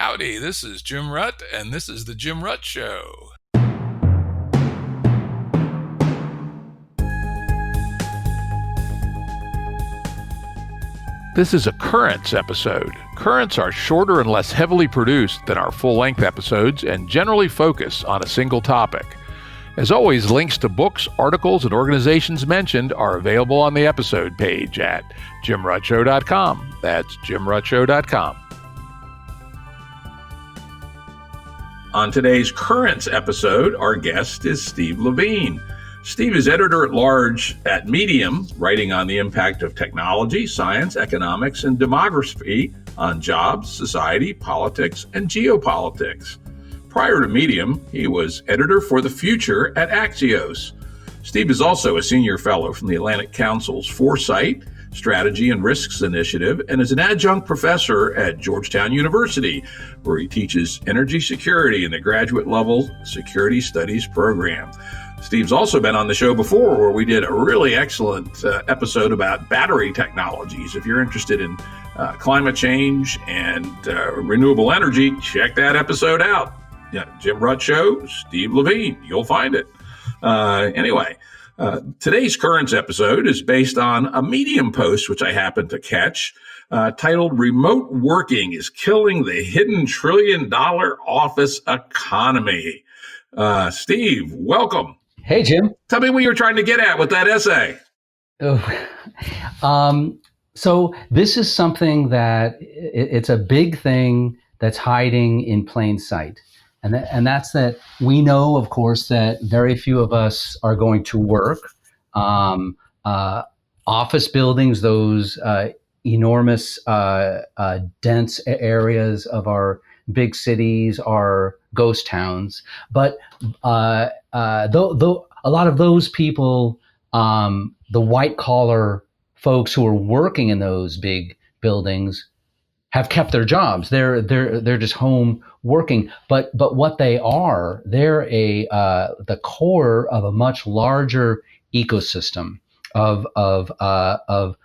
Howdy, this is Jim Rutt, and this is The Jim Rutt Show. This is a Currents episode. Currents are shorter and less heavily produced than our full-length episodes and generally focus on a single topic. As always, links to books, articles, and organizations mentioned are available on the episode page at jimruttshow.com. That's jimruttshow.com. On today's Currents episode, our guest is Steve LeVine. Steve is editor-at-large at Medium, writing on the impact of technology, science, economics, and demography on jobs, society, politics, and geopolitics. Prior to Medium, he was editor for the future at Axios. Steve is also a senior fellow from the Atlantic Council's Foresight, Strategy and Risks Initiative, and is an adjunct professor at Georgetown University, where he teaches energy security in the graduate level security studies program. Steve's also been on the show before, where we did a really excellent episode about battery technologies. If you're interested in climate change and renewable energy, check that episode out. Yeah, Jim Rutt Show, Steve LeVine. You'll find it. Today's Currents episode is based on a Medium post, which I happened to catch, titled "Remote Working is Killing the Hidden $1 trillion Office Economy." Steve, welcome. Hey, Jim. Tell me what you were trying to get at with that essay. So this is something that it's a big thing that's hiding in plain sight. And that's that we know, of course, that very few of us are going to work. Office buildings, those enormous, dense areas of our big cities are ghost towns. But though a lot of those people, the white collar folks who are working in those big buildings, have kept their jobs. They're just home working. But what they are, they're the core of a much larger ecosystem of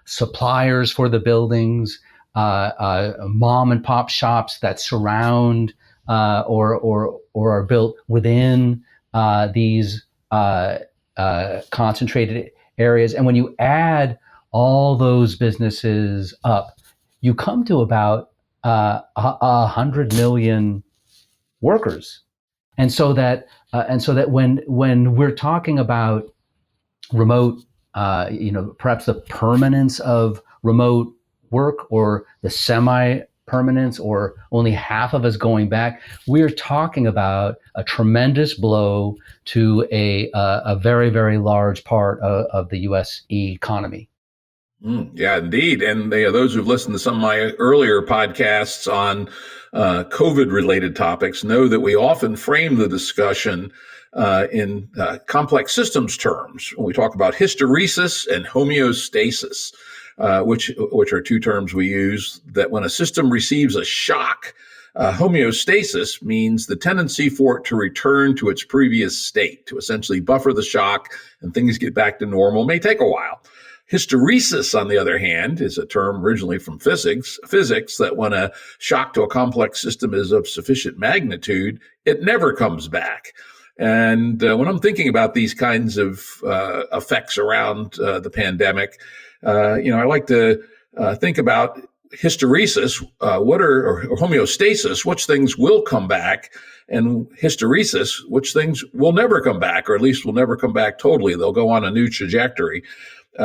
suppliers for the buildings, mom and pop shops that surround or are built within these concentrated areas. And when you add all those businesses up, you come to about 100 million workers, and so that when we're talking about remote, perhaps the permanence of remote work, or the semi-permanence, or only half of us going back, we're talking about a tremendous blow to a very, very large part of the U.S. economy. Yeah, indeed. And those who've listened to some of my earlier podcasts on COVID-related topics know that we often frame the discussion in complex systems terms when we talk about hysteresis and homeostasis, which are two terms we use, that when a system receives a shock, homeostasis means the tendency for it to return to its previous state, to essentially buffer the shock and things get back to normal. It may take a while. Hysteresis, on the other hand, is a term originally from physics, that when a shock to a complex system is of sufficient magnitude, it never comes back. And when I'm thinking about these kinds of effects around the pandemic, I like to think about hysteresis, or homeostasis, which things will come back, and hysteresis, which things will never come back, or at least will never come back totally. They'll go on a new trajectory. If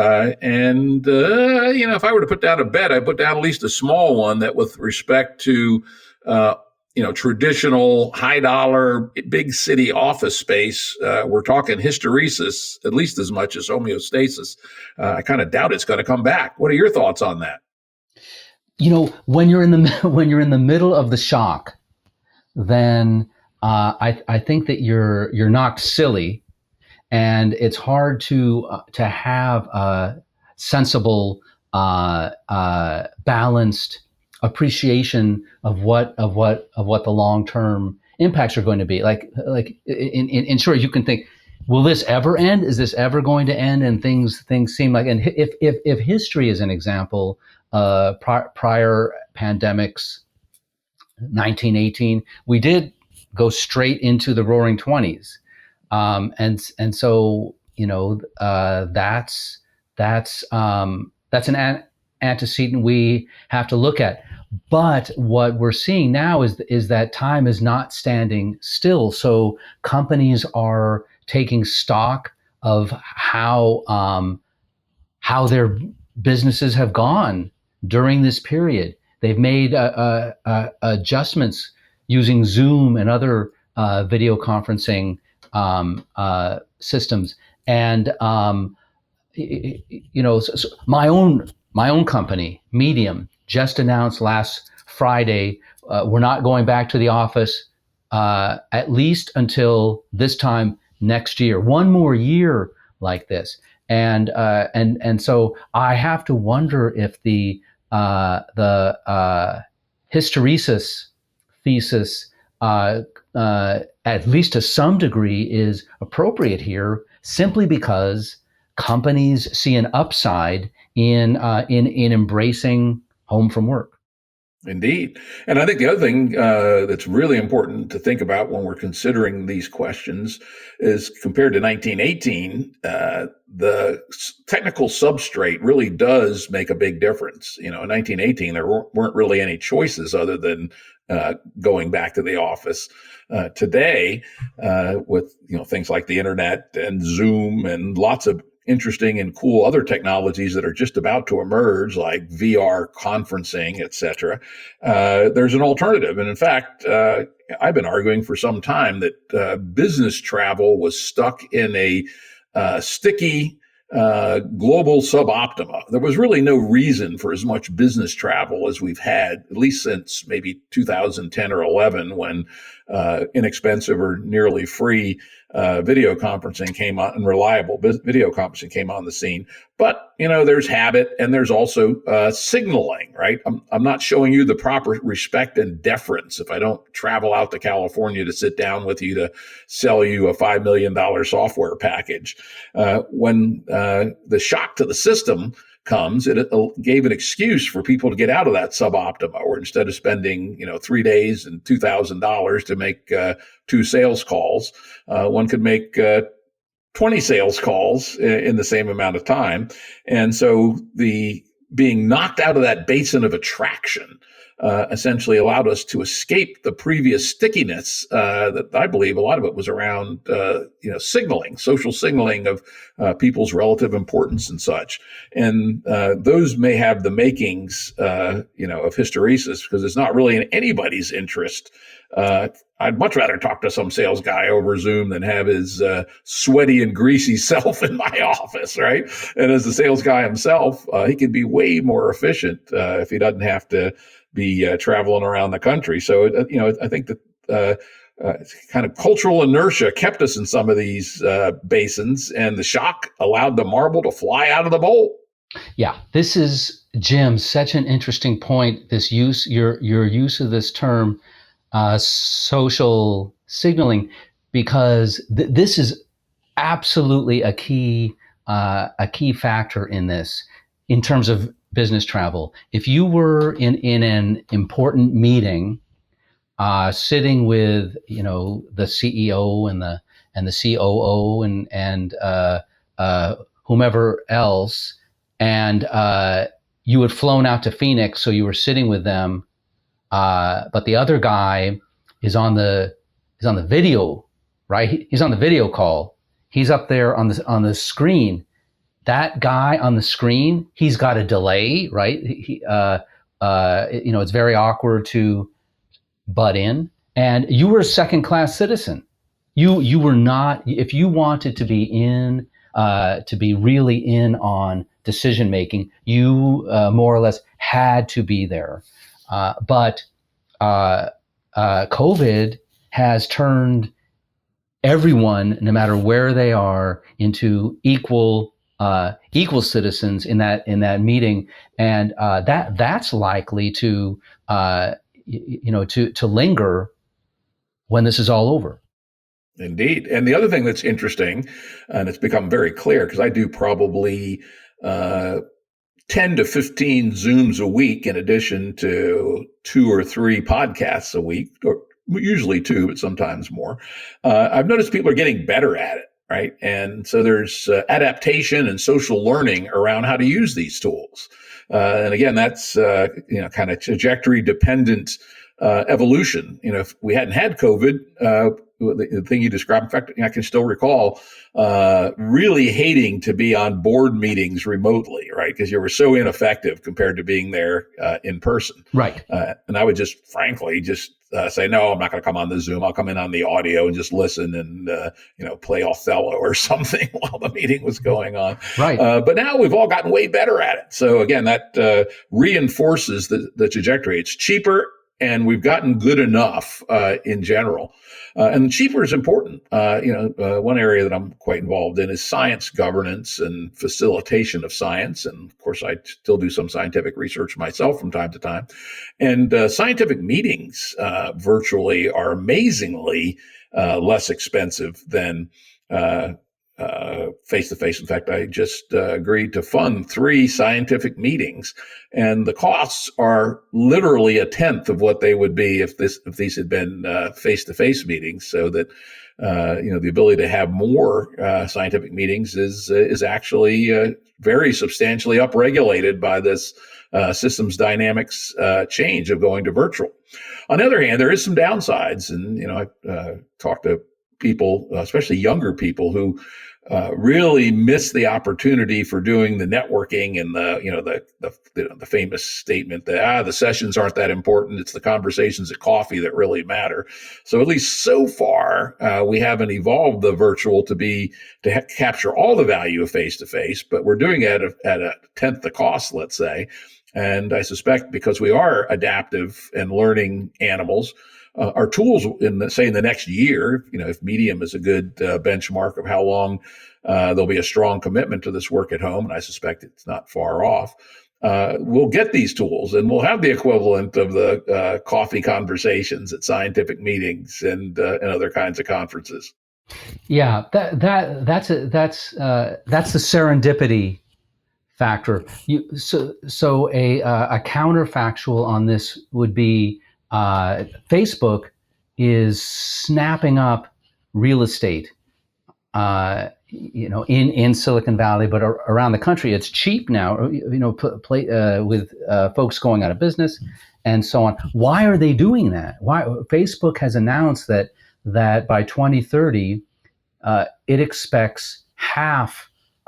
I were to put down a bet, I'd put down at least a small one that with respect to, traditional high dollar, big city office space, we're talking hysteresis at least as much as homeostasis. I kind of doubt it's going to come back. What are your thoughts on that? When you're in the middle of the shock, then I think that you're knocked silly. And it's hard to have a sensible, balanced appreciation of what the long-term impacts are going to be. Like in short, you can think, will this ever end? Is this ever going to end? And things seem like, and if history is an example, prior pandemics 1918, we did go straight into the Roaring Twenties, and so that's an antecedent we have to look at. But what we're seeing now is that time is not standing still. So companies are taking stock of how their businesses have gone during this period. They've made adjustments using Zoom and other video conferencing systems. And so my own company, Medium, just announced last Friday we're not going back to the office at least until this time next year. One more year like this. And so I have to wonder if the hysteresis thesis, at least to some degree, is appropriate here, simply because companies see an upside in embracing home from work. Indeed. And I think the other thing that's really important to think about when we're considering these questions is, compared to 1918, the technical substrate really does make a big difference. In 1918, there weren't really any choices other than going back to the office. Today, with things like the internet and Zoom and lots of interesting and cool other technologies that are just about to emerge, like VR conferencing, et cetera, there's an alternative. And in fact, I've been arguing for some time that business travel was stuck in a sticky global suboptima. There was really no reason for as much business travel as we've had, at least since maybe 2010 or 11, when inexpensive or nearly free video conferencing came on, and reliable video conferencing came on the scene. But, there's habit, and there's also signaling, right? I'm not showing you the proper respect and deference if I don't travel out to California to sit down with you to sell you a $5 million software package. When the shock to the system comes, it gave an excuse for people to get out of that suboptima, where instead of spending 3 days and $2,000 to make 2 sales calls, one could make 20 sales calls in the same amount of time. And so the being knocked out of that basin of attraction essentially allowed us to escape the previous stickiness that I believe a lot of it was around, signaling, social signaling of people's relative importance and such. And those may have the makings, of hysteresis, because it's not really in anybody's interest. I'd much rather talk to some sales guy over Zoom than have his sweaty and greasy self in my office, right? And as the sales guy himself, he can be way more efficient if he doesn't have to be traveling around the country. So, I think that kind of cultural inertia kept us in some of these basins, and the shock allowed the marble to fly out of the bowl. Yeah, this is, Jim, such an interesting point. This your use of this term, social signaling, because this is absolutely a key factor in this, in terms of business travel. If you were in an important meeting, sitting with the CEO and the COO and whomever else, and you had flown out to Phoenix, so you were sitting with them. But the other guy is on the video, right? He's on the video call. He's up there on the screen. That guy on the screen, he's got a delay, right? It's very awkward to butt in. And you were a second-class citizen. You were not. If you wanted to be really in on decision making, you more or less had to be there. But COVID has turned everyone, no matter where they are, into equal citizens in that meeting, and that's likely to linger when this is all over. Indeed. And the other thing that's interesting, and it's become very clear, because I do probably 10 to 15 Zooms a week in addition to 2 or 3 podcasts a week, or usually 2, but sometimes more. I've noticed people are getting better at it, right? And so there's adaptation and social learning around how to use these tools. And again, that's kind of trajectory dependent evolution. If we hadn't had COVID, the thing you described, in fact, I can still recall really hating to be on board meetings remotely, right? Because you were so ineffective compared to being there in person. Right. And I would just frankly say, no, I'm not going to come on the Zoom. I'll come in on the audio and just listen and, play Othello or something while the meeting was going on. Right. But now we've all gotten way better at it. So again, that reinforces the trajectory. It's cheaper, and we've gotten good enough in general. And cheaper is important. One area that I'm quite involved in is science governance and facilitation of science. And of course, I still do some scientific research myself from time to time. And scientific meetings virtually are amazingly less expensive than face-to-face. In fact, I just agreed to fund 3 scientific meetings, and the costs are literally a tenth of what they would be if these had been face-to-face meetings. So that the ability to have more scientific meetings is actually very substantially upregulated by this systems dynamics change of going to virtual. On the other hand, there is some downsides, and I've talked to people, especially younger people, who really miss the opportunity for doing the networking and the famous statement that the sessions aren't that important. It's the conversations at coffee that really matter. So at least so far, we haven't evolved the virtual to capture all the value of face to face, but we're doing it at a tenth the cost, let's say. And I suspect because we are adaptive and learning animals, our tools in the next year, if Medium is a good benchmark of how long there'll be a strong commitment to this work at home, and I suspect it's not far off, we'll get these tools and we'll have the equivalent of the coffee conversations at scientific meetings and other kinds of conferences. Yeah, that's the serendipity factor. So a counterfactual on this would be Facebook is snapping up real estate, in Silicon Valley, but around the country. It's cheap now, with folks going out of business and so on. Why are they doing that? Why Facebook has announced that by 2030, it expects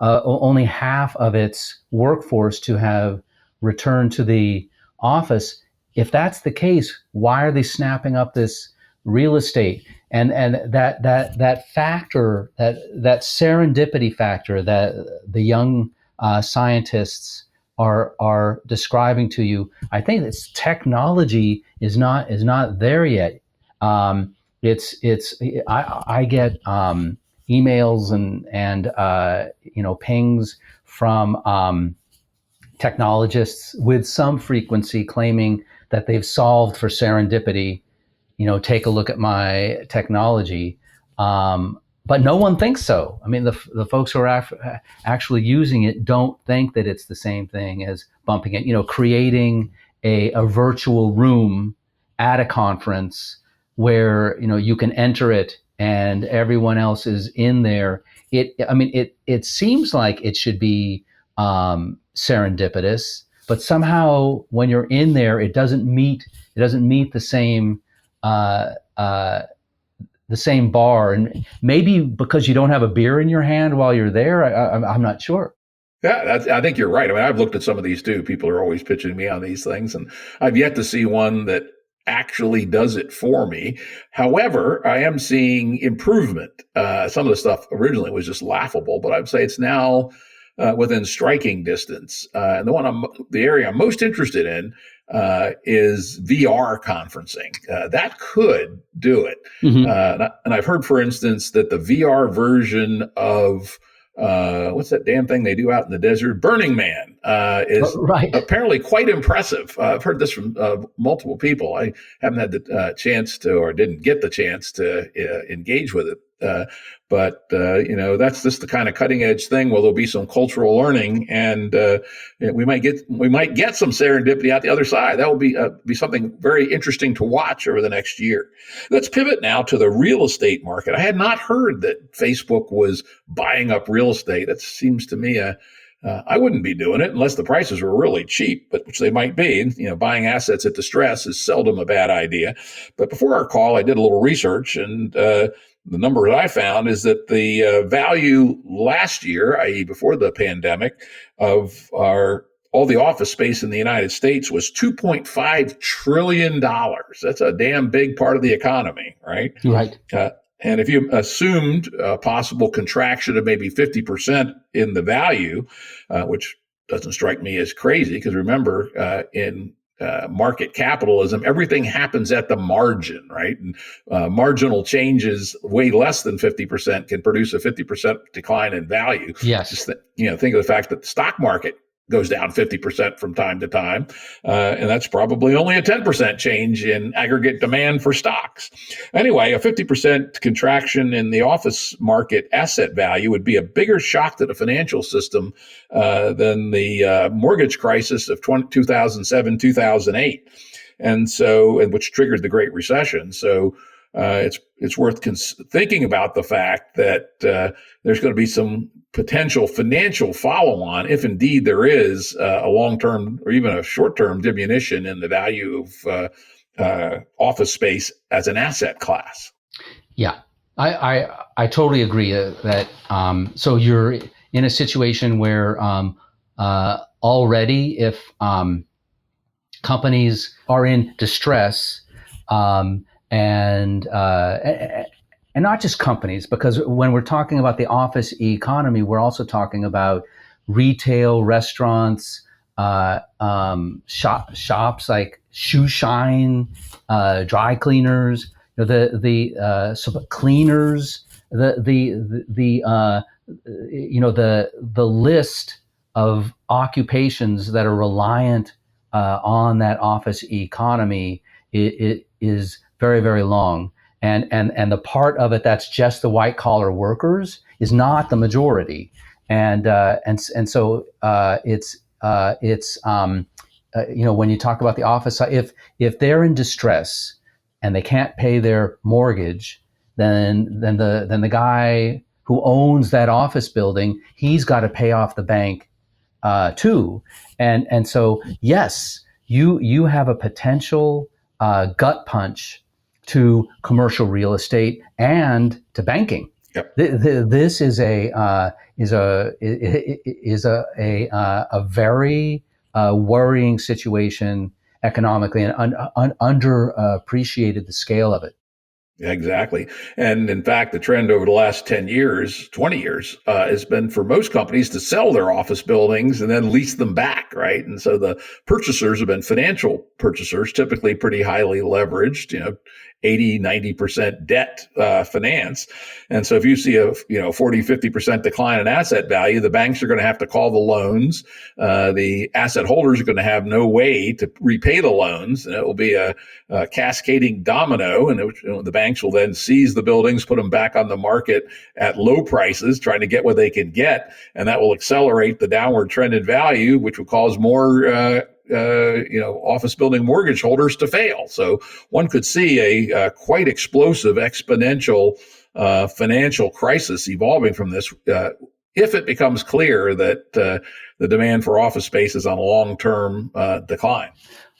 only half of its workforce to have returned to the office. If that's the case, why are they snapping up this real estate? And that factor, that serendipity factor that the young scientists are describing to you, I think it's technology is not there yet. I get emails and pings from technologists with some frequency claiming that they've solved for serendipity. Take a look at my technology, but no one thinks so. I mean, the folks who are actually using it don't think that it's the same thing as bumping it. Creating a virtual room at a conference where you can enter it and everyone else is in there. It seems like it should be serendipitous, but somehow when you're in there, it doesn't meet the same bar. And maybe because you don't have a beer in your hand while you're there, I'm not sure. Yeah, I think you're right. I mean, I've looked at some of these too. People are always pitching me on these things, and I've yet to see one that actually does it for me. However, I am seeing improvement. Some of the stuff originally was just laughable, but I'd say it's now within striking distance. And the area I'm most interested in is VR conferencing. That could do it. Mm-hmm. And I've heard, for instance, that the VR version of what's that damn thing they do out in the desert? Burning Man. is Right. apparently quite impressive. I've heard this from multiple people. I haven't had the chance to, or didn't get the chance to engage with it. But that's just the kind of cutting edge thing where there'll be some cultural learning, and we might get some serendipity out the other side. That will be something very interesting to watch over the next year. Let's pivot now to the real estate market. I had not heard that Facebook was buying up real estate. It seems to me I wouldn't be doing it unless the prices were really cheap, but which they might be. And, buying assets at distress is seldom a bad idea. But before our call, I did a little research, and the number that I found is that the value last year, i.e., before the pandemic, of all the office space in the United States was $2.5 trillion. That's a damn big part of the economy, right? Right. And if you assumed a possible contraction of maybe 50% in the value, which doesn't strike me as crazy, because remember, in market capitalism, everything happens at the margin, right? And marginal changes way less than 50% can produce a 50% decline in value. Yes. Just think of the fact that the stock market goes down 50% from time to time. And that's probably only a 10% change in aggregate demand for stocks. Anyway, a 50% contraction in the office market asset value would be a bigger shock to the financial system than the mortgage crisis of 2007, 2008. And which triggered the Great Recession. So it's worth thinking about the fact that there's going to be some potential financial follow-on, if indeed there is a long-term or even a short-term diminution in the value of office space as an asset class. Yeah, I totally agree that. So you're in a situation where already, if companies are in distress, and not just companies, because when we're talking about the office economy, we're also talking about retail, restaurants, shops like Shoe Shine, dry cleaners, the cleaners, the list of occupations that are reliant on that office economy is very, very long. And the part of it that's just the white collar workers is not the majority. And so it's when you talk about the office, if they're in distress and they can't pay their mortgage, then the guy who owns that office building, he's got to pay off the bank too. And so yes, you have a potential gut punch to commercial real estate and to banking. Yep. This is a very worrying situation economically, and underappreciated the scale of it. Exactly. And in fact, the trend over the last 10 years, 20 years, has been for most companies to sell their office buildings and then lease them back, right? And so the purchasers have been financial purchasers, typically pretty highly leveraged, 80, 90% debt finance. And so if you see a 40, 50% decline in asset value, the banks are going to have to call the loans. The asset holders are going to have no way to repay the loans. And it will be a cascading domino. And the banks will then seize the buildings, put them back on the market at low prices, trying to get what they can get. And that will accelerate the downward trend in value, which will cause more office building mortgage holders to fail. So one could see a quite explosive, exponential financial crisis evolving from this if it becomes clear that the demand for office space is on a long-term decline.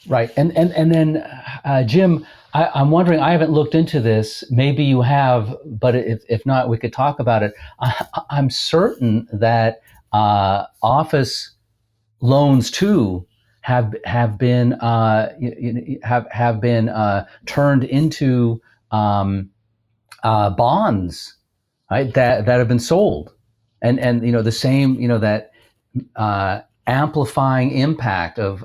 Right. And then, Jim, I'm wondering, I haven't looked into this. Maybe you have, but if not, we could talk about it. I'm certain that office loans too have been turned into bonds, right? That have been sold, and the same, that amplifying impact of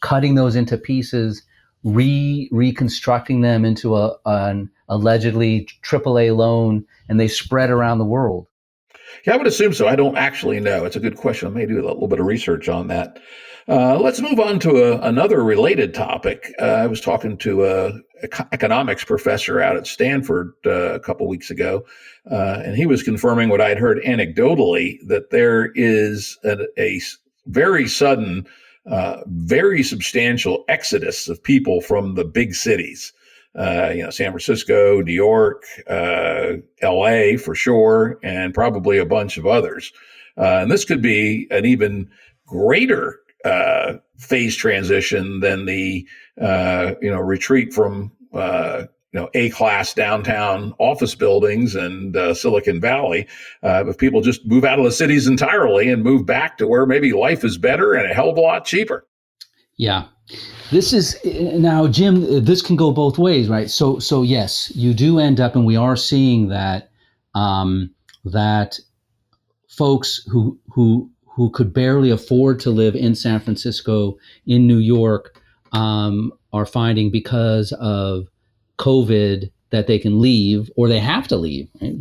cutting those into pieces, reconstructing them into an allegedly AAA loan, and they spread around the world. Yeah, I would assume so. I don't actually know. It's a good question. I may do a little bit of research on that. Let's move on to another related topic. I was talking to a economics professor out at Stanford a couple weeks ago, and he was confirming what I'd heard anecdotally, that there is a very sudden, very substantial exodus of people from the big cities. San Francisco, New York, LA for sure, and probably a bunch of others. And this could be an even greater phase transition than the retreat from A-class downtown office buildings and Silicon Valley. If people just move out of the cities entirely and move back to where maybe life is better and a hell of a lot cheaper. Yeah. This is now, Jim, this can go both ways, right? So yes, you do end up, and we are seeing that that folks who could barely afford to live in San Francisco, in New York, are finding, because of COVID, that they can leave, or they have to leave. Right?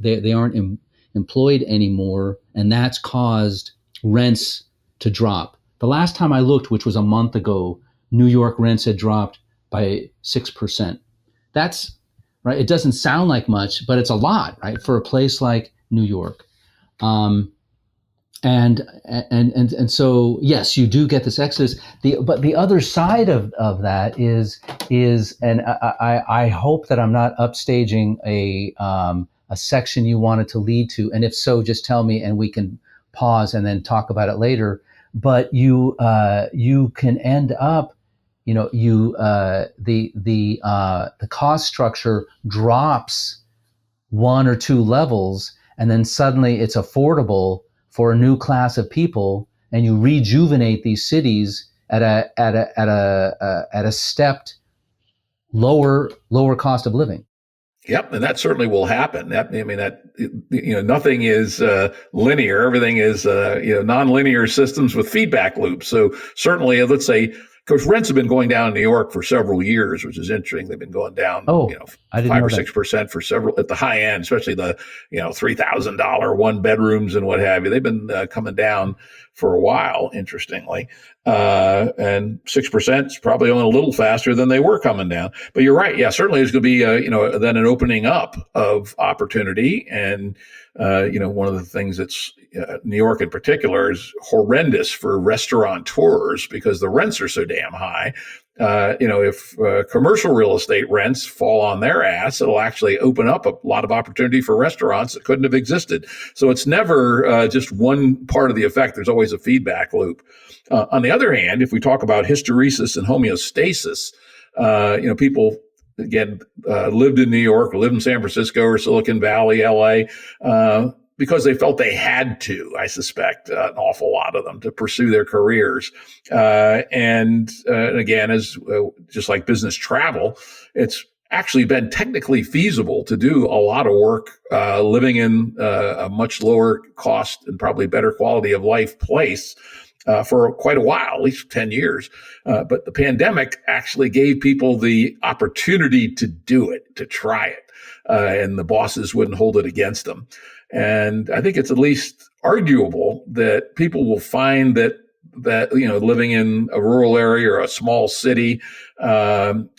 They aren't employed anymore, and that's caused rents to drop. The last time I looked, which was a month ago, New York rents had dropped by 6%. That's right. It doesn't sound like much, but it's a lot, right, for a place like New York. And so yes, you do get this exodus. But the other side of that is, and I hope that I'm not upstaging a section you wanted to lead to, and if so, just tell me and we can pause and then talk about it later. But you can end up, the cost structure drops one or two levels, and then suddenly it's affordable for a new class of people, and you rejuvenate these cities at a stepped lower cost of living. Yep, and that certainly will happen. Nothing is linear. Everything is nonlinear systems with feedback loops. So certainly, let's say, because rents have been going down in New York for several years, which is interesting. They've been going down, 5 or 6% for several at the high end, especially the $3,000 one bedrooms and what have you. They've been coming down for a while, interestingly, and 6% is probably only a little faster than they were coming down. But you're right, yeah, certainly there's going to be then an opening up of opportunity, and one of the things that's New York in particular is horrendous for restaurateurs because the rents are so damn high. If commercial real estate rents fall on their ass, it'll actually open up a lot of opportunity for restaurants that couldn't have existed. So it's never just one part of the effect. There's always a feedback loop. On the other hand, if we talk about hysteresis and homeostasis, people, again, lived in New York, or lived in San Francisco or Silicon Valley, LA, because they felt they had to, I suspect, an awful lot of them, to pursue their careers. And again, as just like business travel, it's actually been technically feasible to do a lot of work living in a much lower cost and probably better quality of life place for quite a while, at least 10 years. But the pandemic actually gave people the opportunity to do it, to try it. And the bosses wouldn't hold it against them. And I think it's at least arguable that people will find that living in a rural area or a small city,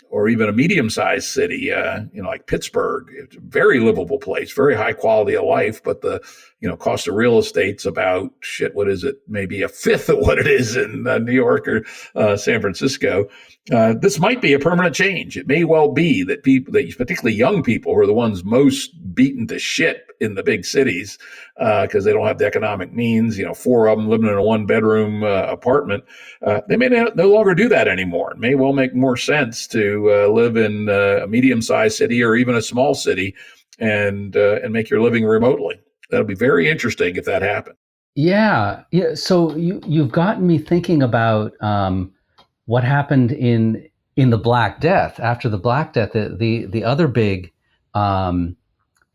or even a medium-sized city, like Pittsburgh, it's a very livable place, very high quality of life, but the cost of real estate's about what is it? Maybe a fifth of what it is in New York or San Francisco. This might be a permanent change. It may well be that people, particularly young people, who are the ones most beaten to shit in the big cities because they don't have the economic means. 4 of them living in a 1-bedroom apartment. They may no longer do that anymore. It may well make more sense to live in a medium-sized city or even a small city and make your living remotely. That'll be very interesting if that happens. Yeah. So you've gotten me thinking about what happened in the Black Death. After the Black Death, the other big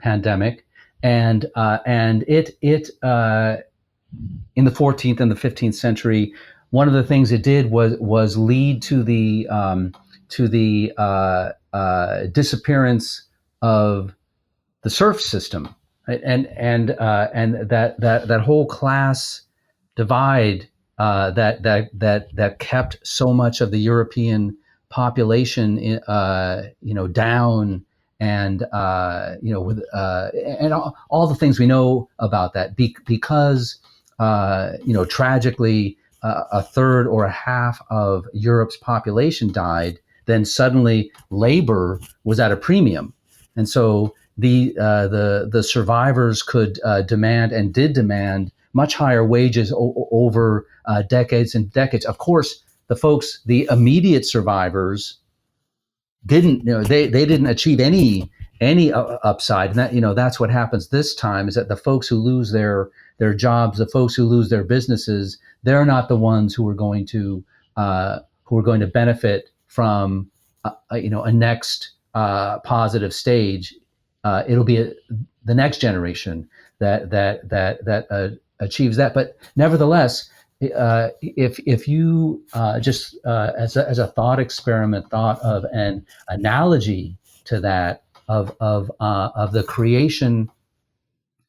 pandemic, and it in the 14th and the 15th century, one of the things it did was lead to the disappearance of the serf system. and that whole class divide that kept so much of the European population down, and with and all the things we know about that, because tragically a third or a half of Europe's population died. Then suddenly labor was at a premium, and so the survivors could demand, and did demand, much higher wages over decades and decades. Of course, the immediate survivors didn't, they didn't achieve any upside, and that's what happens this time, is that the folks who lose their jobs, the folks who lose their businesses, they're not the ones who are going to benefit from a next positive stage. It'll be the next generation that achieves that. But nevertheless, if you just as a thought experiment, thought of an analogy to that, of the creation,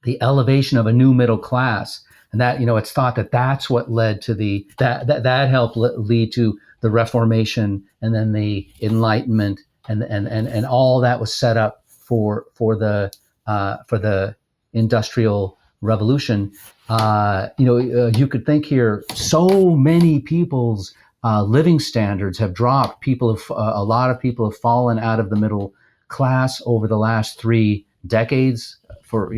the elevation of a new middle class, and that it's thought that that's what led to that helped lead to the Reformation, and then the Enlightenment, and all that was set up for the Industrial Revolution. You could think here, so many people's living standards have dropped. A lot of people have fallen out of the middle class over the last 3 decades for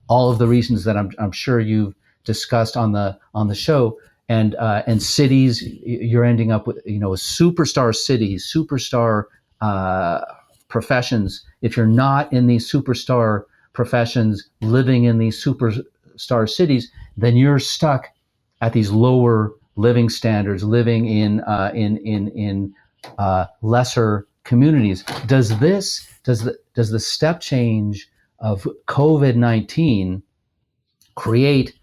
all of the reasons that I'm sure you've discussed on the show. And cities, you're ending up with superstar cities, superstar professions. If you're not in these superstar professions, living in these superstar cities, then you're stuck at these lower living standards, living in lesser communities. Does the step change of COVID-19 create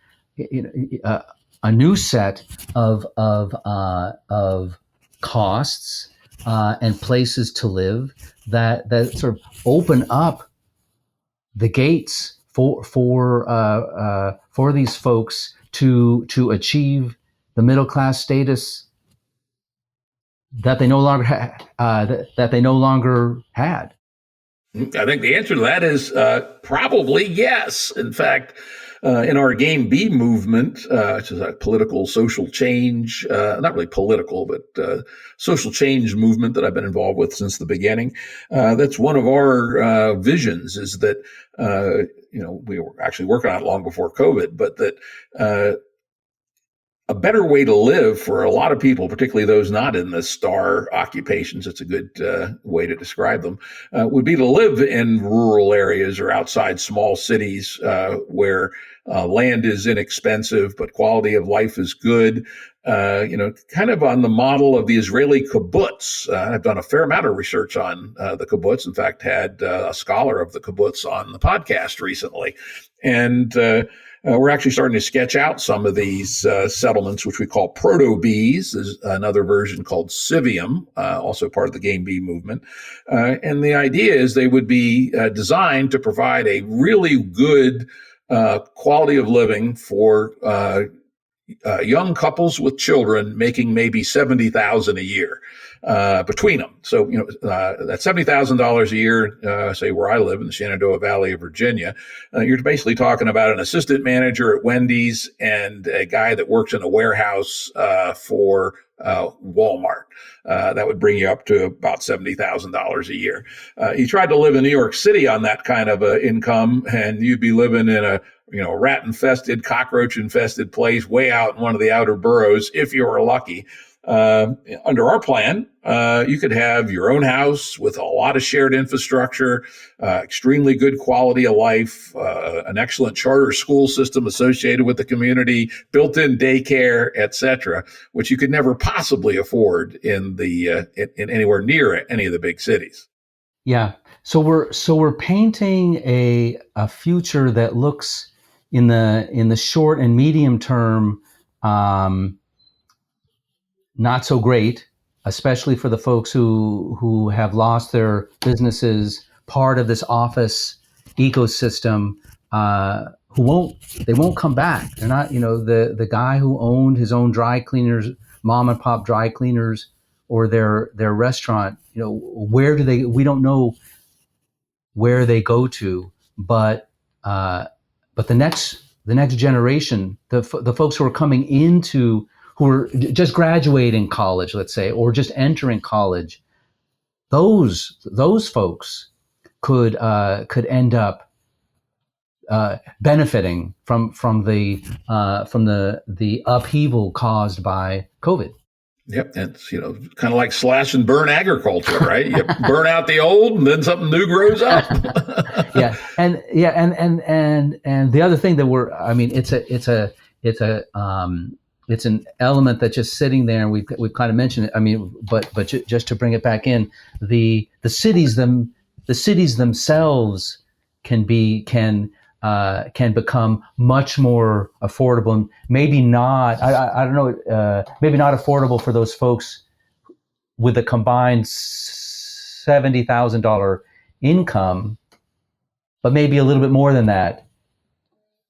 a new set of costs and places to live that sort of open up the gates for these folks to achieve the middle class status that they no longer had? I think the answer to that is probably yes. In fact, in our GameB movement, which is a political social change, not really political, but social change movement that I've been involved with since the beginning, that's one of our visions, is that, we were actually working on it long before COVID, but that a better way to live for a lot of people, particularly those not in the star occupations, it's a good way to describe them, would be to live in rural areas or outside small cities where land is inexpensive, but quality of life is good. Kind of on the model of the Israeli kibbutz. I've done a fair amount of research on the kibbutz. In fact, had a scholar of the kibbutz on the podcast recently. And we're actually starting to sketch out some of these settlements, which we call proto-Bs. There's another version called Civium, also part of the GameB movement. And the idea is they would be designed to provide a really good quality of living for young couples with children making maybe $70,000 a year between them. So, that's $70,000 a year, say where I live in the Shenandoah Valley of Virginia, you're basically talking about an assistant manager at Wendy's and a guy that works in a warehouse for Walmart. That would bring you up to about $70,000 a year. You tried to live in New York City on that kind of income, and you'd be living in a rat-infested, cockroach-infested place way out in one of the outer boroughs, if you were lucky. Under our plan, you could have your own house with a lot of shared infrastructure, extremely good quality of life, an excellent charter school system associated with the community, built-in daycare, etc., which you could never possibly afford in anywhere near any of the big cities. Yeah. So we're painting a future that looks in the short and medium term not so great, especially for the folks who have lost their businesses part of this office ecosystem who won't come back. They're not, the guy who owned his own dry cleaners, mom and pop dry cleaners, or their restaurant. We don't know where they go to, but the next generation, the folks who are coming into, who are just graduating college, let's say, or just entering college, those folks could end up benefiting from the upheaval caused by COVID. Yep, it's kind of like slash and burn agriculture, right? You burn out the old, and then something new grows up. and the other thing that it's an element that's just sitting there, and we've kind of mentioned it. But just to bring it back in, the cities themselves can become much more affordable, and maybe not. I don't know. Maybe not affordable for those folks with a combined $70,000 income, but maybe a little bit more than that.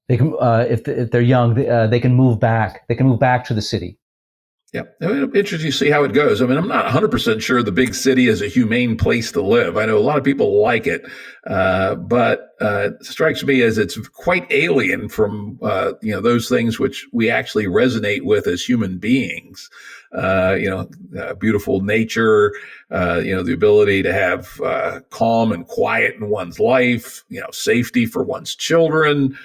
They can, if they're young, they can move back. They can move back to the city. Yeah, it'll be interesting to see how it goes. I'm not 100% sure the big city is a humane place to live. I know a lot of people like it, but it strikes me as it's quite alien from those things which we actually resonate with as human beings. Beautiful nature, the ability to have calm and quiet in one's life, safety for one's children,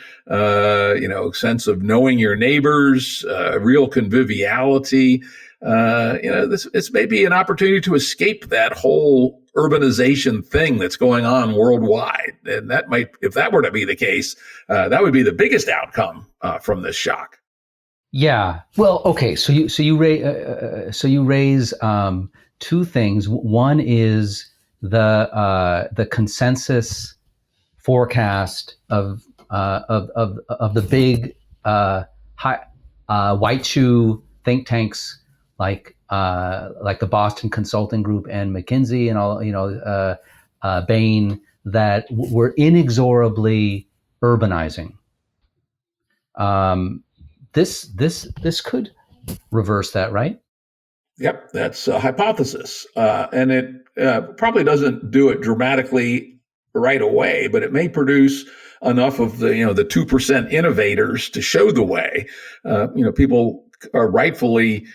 sense of knowing your neighbors, real conviviality. This may be an opportunity to escape that whole urbanization thing that's going on worldwide. And that might, if that were to be the case, that would be the biggest outcome from this shock. Yeah. Well, okay. So you raise two things. One is the consensus forecast of the big white shoe think tanks like the Boston Consulting Group and McKinsey and all, Bain, that we're inexorably urbanizing. This could reverse that, right? Yep, that's a hypothesis, and it probably doesn't do it dramatically right away, but it may produce enough of the 2% innovators to show the way. People are rightfully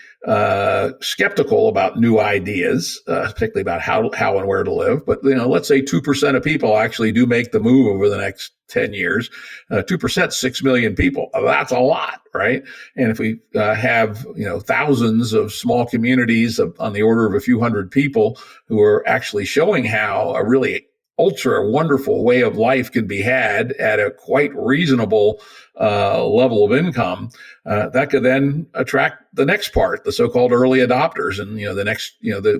skeptical about new ideas, particularly about how and where to live. But let's say 2% of people actually do make the move over the next 10 years. 2%, 6 million people. That's a lot, right? And if we have thousands of small communities on the order of a few hundred people who are actually showing how a really ultra wonderful way of life can be had at a quite reasonable level of income, that could then attract the next part, the so-called early adopters. And,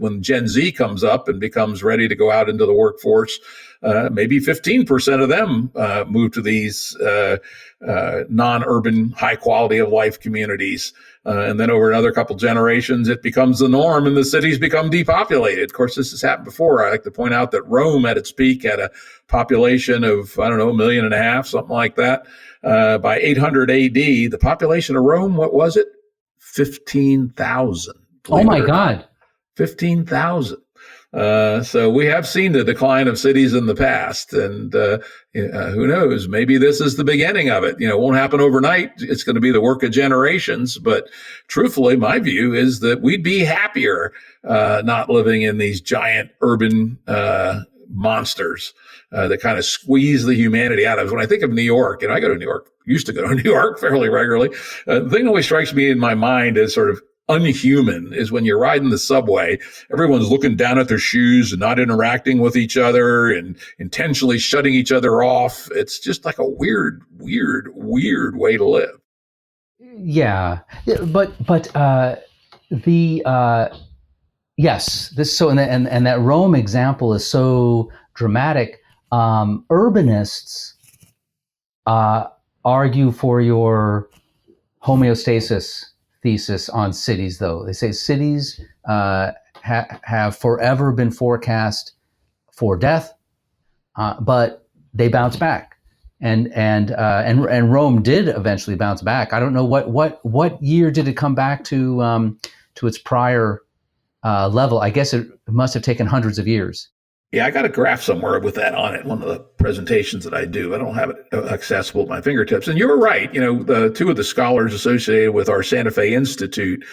when Gen Z comes up and becomes ready to go out into the workforce, maybe 15% of them move to these non-urban, high quality of life communities. And then over another couple generations, it becomes the norm and the cities become depopulated. Of course, this has happened before. I like to point out that Rome at its peak had a population of, 1.5 million, something like that. By 800 AD, the population of Rome, what was it? 15,000. Oh my God. 15,000. So we have seen the decline of cities in the past, and who knows, maybe this is the beginning of it. It won't happen overnight. It's going to be the work of generations. But truthfully, my view is that we'd be happier not living in these giant urban monsters that kind of squeeze the humanity out of us. When I think of New York, and I go to New York, used to go to New York fairly regularly, the thing that always strikes me in my mind as sort of unhuman is when you're riding the subway, everyone's looking down at their shoes and not interacting with each other and intentionally shutting each other off. It's just like a weird way to live. Yeah, but yes, this and that Rome example is so dramatic. Urbanists argue for your homeostasis thesis on cities, though. They say cities have forever been forecast for death, but they bounce back. And Rome did eventually bounce back. I don't know what year did it come back to its prior level. I guess it must have taken hundreds of years. Yeah, I got a graph somewhere with that on it. One of the presentations that I do, I don't have it accessible at my fingertips. And you were right. The two of the scholars associated with our Santa Fe Institute,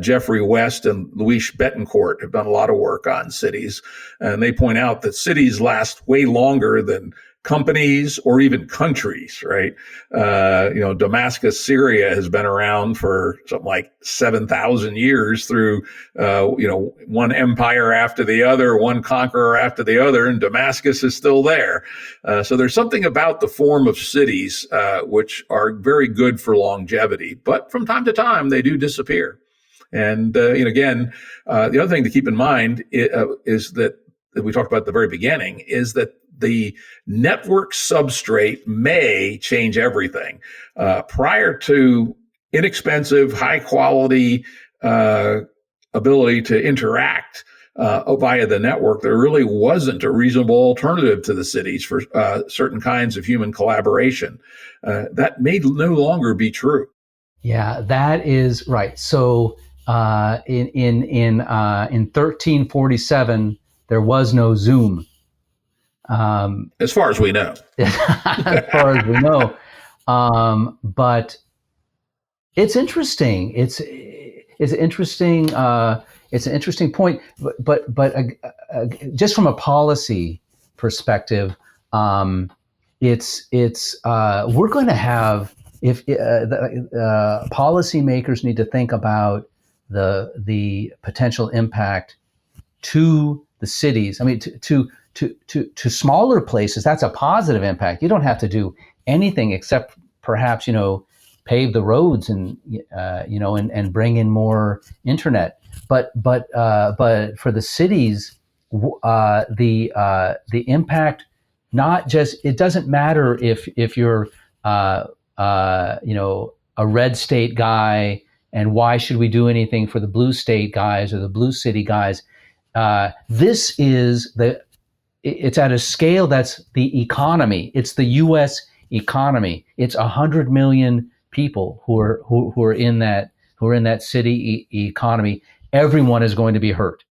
Jeffrey West and Luis Betancourt, have done a lot of work on cities, and they point out that cities last way longer than companies or even countries, right? Damascus, Syria has been around for something like 7,000 years through, one empire after the other, one conqueror after the other, and Damascus is still there. So there's something about the form of cities, which are very good for longevity, but from time to time they do disappear. And, again, the other thing to keep in mind is that we talked about at the very beginning is that the network substrate may change everything. Prior to inexpensive, high quality ability to interact via the network, there really wasn't a reasonable alternative to the cities for certain kinds of human collaboration. That may no longer be true. Yeah, that is right. So in 1347, there was no Zoom. As far as we know. As far as we know. But it's interesting. It's interesting. It's an interesting point. But just from a policy perspective, we're going to have, if policymakers need to think about the potential impact to the cities. I mean, to smaller places, that's a positive impact. You don't have to do anything except perhaps, pave the roads and bring in more internet. But for the cities, the impact, not just, it doesn't matter if you're a red state guy, and why should we do anything for the blue state guys or the blue city guys? It's at a scale that's the economy. It's the U.S. economy. It's 100 million people who are in that city economy. Everyone is going to be hurt.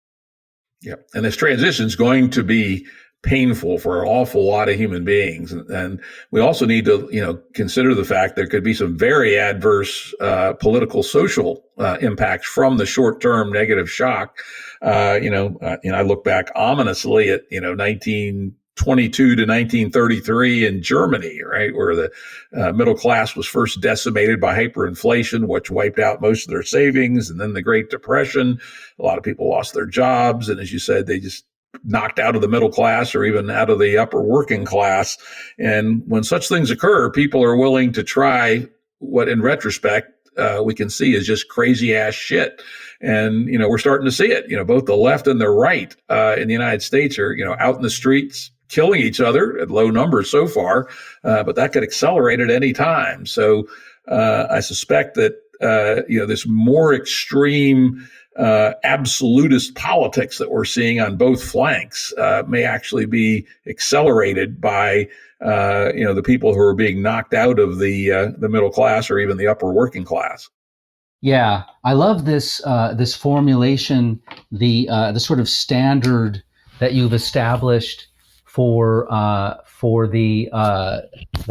Yeah, and this transition is going to be painful for an awful lot of human beings, and we also need to consider the fact there could be some very adverse political, social impacts from the short-term negative shock. I look back ominously at 1922 to 1933 in Germany, right, where the middle class was first decimated by hyperinflation, which wiped out most of their savings, and then the Great Depression. A lot of people lost their jobs, and as you said, they just knocked out of the middle class or even out of the upper working class. And when such things occur, people are willing to try what, in retrospect, we can see is just crazy ass shit. And, we're starting to see it. Both the left and the right in the United States are, out in the streets killing each other at low numbers so far, but that could accelerate at any time. So I suspect that, this more extreme absolutist politics that we're seeing on both flanks may actually be accelerated by the people who are being knocked out of the middle class or even the upper working class. Yeah, I love this this formulation, the sort of standard that you've established for the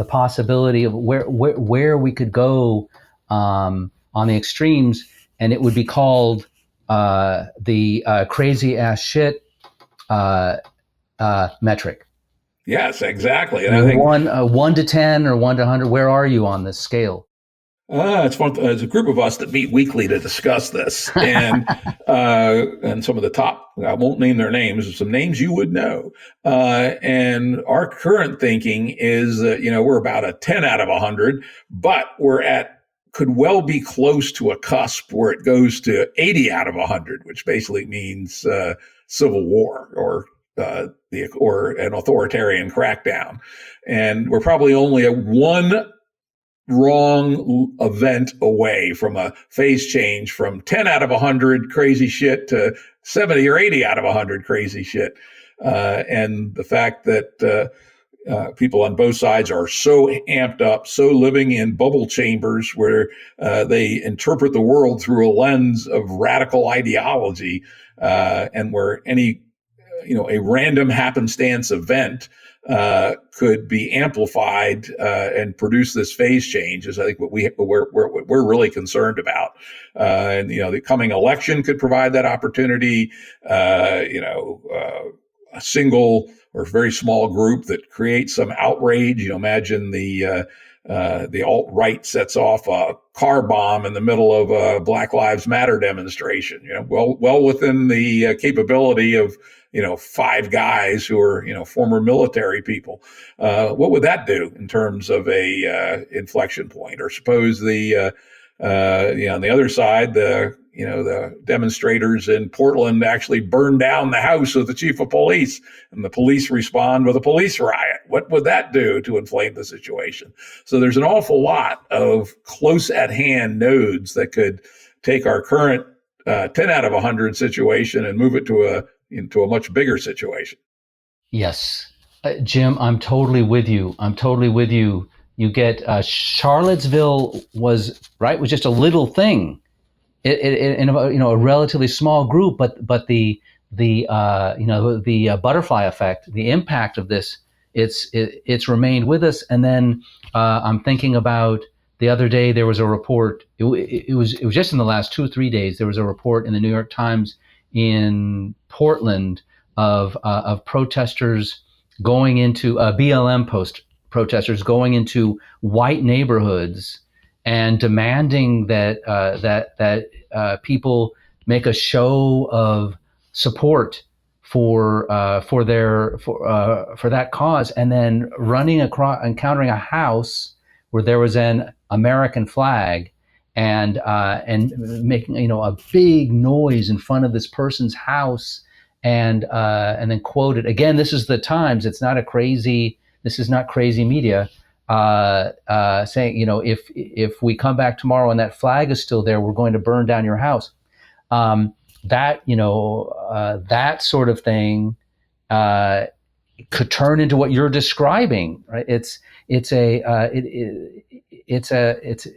possibility of where we could go on the extremes, and it would be called the crazy ass shit metric. Yes, exactly. And I think 1 to 10 or 1 to 100. Where are you on this scale? It's fun. There's a group of us that meet weekly to discuss this, and some of the top, I won't name their names, some names you would know. And our current thinking is that we're about a 10 out of 100, but could well be close to a cusp where it goes to 80 out of 100, which basically means civil war or an authoritarian crackdown. And we're probably only one wrong event away from a phase change from 10 out of 100 crazy shit to 70 or 80 out of 100 crazy shit. And the fact that people on both sides are so amped up, so living in bubble chambers where they interpret the world through a lens of radical ideology, and where any, a random happenstance event could be amplified and produce this phase change is, I think, what we're really concerned about. And the coming election could provide that opportunity. A single or very small group that creates some outrage. Imagine the alt-right sets off a car bomb in the middle of a Black Lives Matter demonstration. Well within the capability of five guys who are former military people. What would that do in terms of a inflection point? Or suppose on the other side, the demonstrators in Portland actually burned down the house of the chief of police, and the police respond with a police riot. What would that do to inflame the situation? So there's an awful lot of close at hand nodes that could take our current 10 out of 100 situation and move it into a much bigger situation. Yes. Jim, I'm totally with you. You get Charlottesville was just a little thing. In a relatively small group, but the butterfly effect, the impact of this, it's remained with us. And then I'm thinking about the other day there was a report. It was just in the last 2 or 3 days there was a report in the New York Times in Portland of protesters going into protesters going into white neighborhoods and demanding that people make a show of support for that cause, and then running across, encountering a house where there was an American flag, and making a big noise in front of this person's house, and then quoted again. This is the Times. This is not crazy media. Saying, if we come back tomorrow and that flag is still there, we're going to burn down your house. That sort of thing could turn into what you're describing, right? It's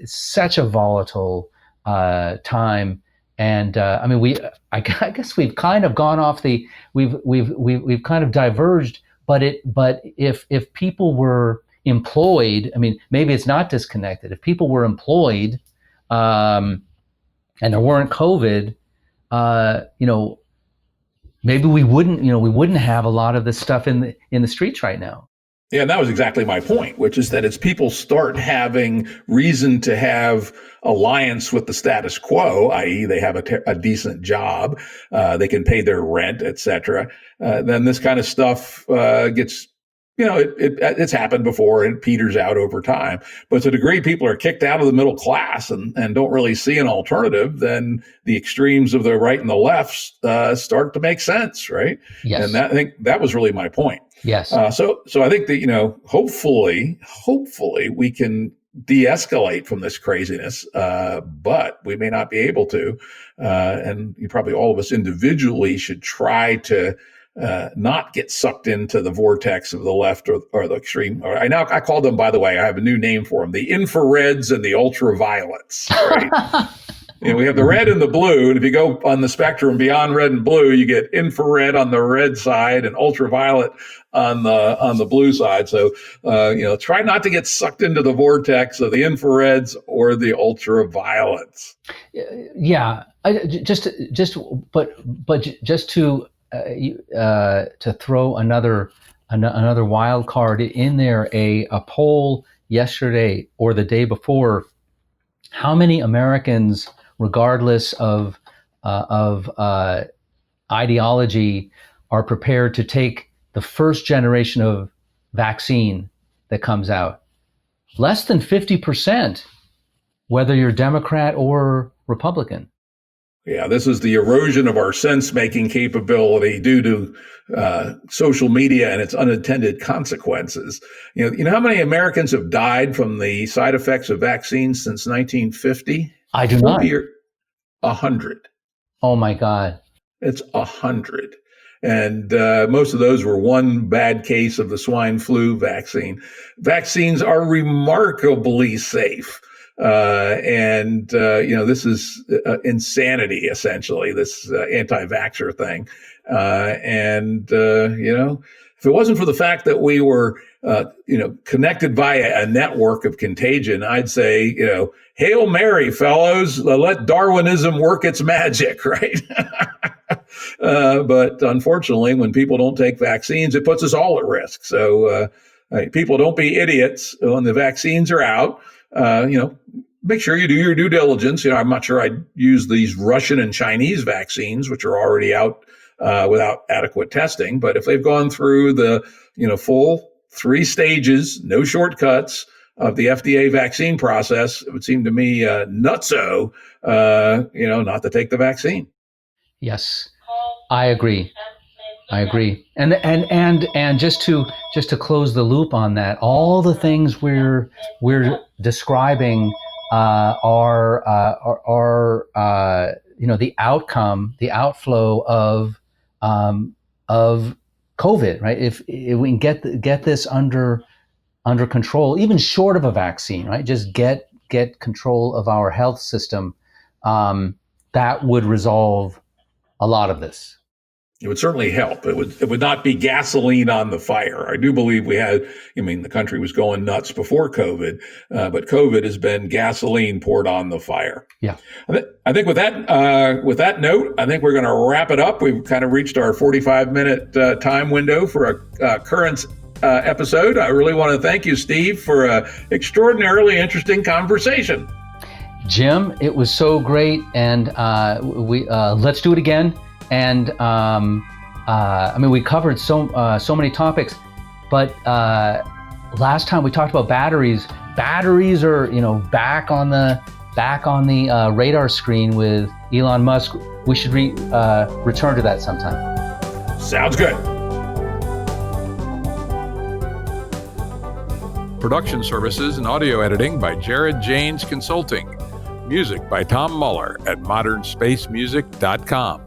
such a volatile time, and I guess we've kind of gone off we've kind of diverged, but if people were employed, maybe it's not disconnected. If people were employed, and there weren't COVID, maybe we wouldn't have a lot of this stuff in the streets right now. Yeah, and that was exactly my point, which is that as people start having reason to have alliance with the status quo, i.e., they have a decent job, they can pay their rent, et cetera, then this kind of stuff gets. It's happened before and it peters out over time. But to the degree people are kicked out of the middle class and don't really see an alternative, then the extremes of the right and the left start to make sense, right? Yes. And I think that was really my point. Yes. So I think that, hopefully we can de-escalate from this craziness, but we may not be able to. And probably all of us individually should try to not get sucked into the vortex of the left or the extreme. I call them, by the way, I have a new name for them, the infrareds and the ultraviolets. Right? We have the red and the blue, and if you go on the spectrum beyond red and blue, you get infrared on the red side and ultraviolet on the blue side. So try not to get sucked into the vortex of the infrareds or the ultraviolets. Yeah, just to throw another wild card in there, a poll yesterday or the day before, how many Americans, regardless of ideology, are prepared to take the first generation of vaccine that comes out? Less than 50%, whether you're Democrat or Republican. Yeah, this is the erosion of our sense-making capability due to social media and its unintended consequences. You know how many Americans have died from the side effects of vaccines since 1950? I do not. 100. Oh my God. It's 100. And most of those were one bad case of the swine flu vaccine. Vaccines are remarkably safe. This is insanity, essentially, this anti-vaxxer thing. If it wasn't for the fact that we were, connected via a network of contagion, I'd say, Hail Mary, fellows, let Darwinism work its magic, right? But unfortunately, when people don't take vaccines, it puts us all at risk. So people, don't be idiots when the vaccines are out. Make sure you do your due diligence. I'm not sure I'd use these Russian and Chinese vaccines, which are already out without adequate testing. But if they've gone through the, full 3 stages, no shortcuts of the FDA vaccine process, it would seem to me nutso, not to take the vaccine. Yes, I agree. And just to close the loop on that, all the things we're describing are the outcome, the outflow of COVID, right? If we can get this under control, even short of a vaccine, right? Just get control of our health system, that would resolve a lot of this. It would certainly help. It would not be gasoline on the fire. I do believe the country was going nuts before COVID, but COVID has been gasoline poured on the fire. Yeah. I think with that note, I think we're going to wrap it up. We've kind of reached our 45-minute time window for a current episode. I really want to thank you, Steve, for an extraordinarily interesting conversation. Jim, it was so great, and let's do it again. And we covered so many topics, but last time we talked about batteries. Batteries are back on the radar screen with Elon Musk. We should return to that sometime. Sounds good. Production services and audio editing by Jared Janes Consulting. Music by Tom Muller at modernspacemusic.com.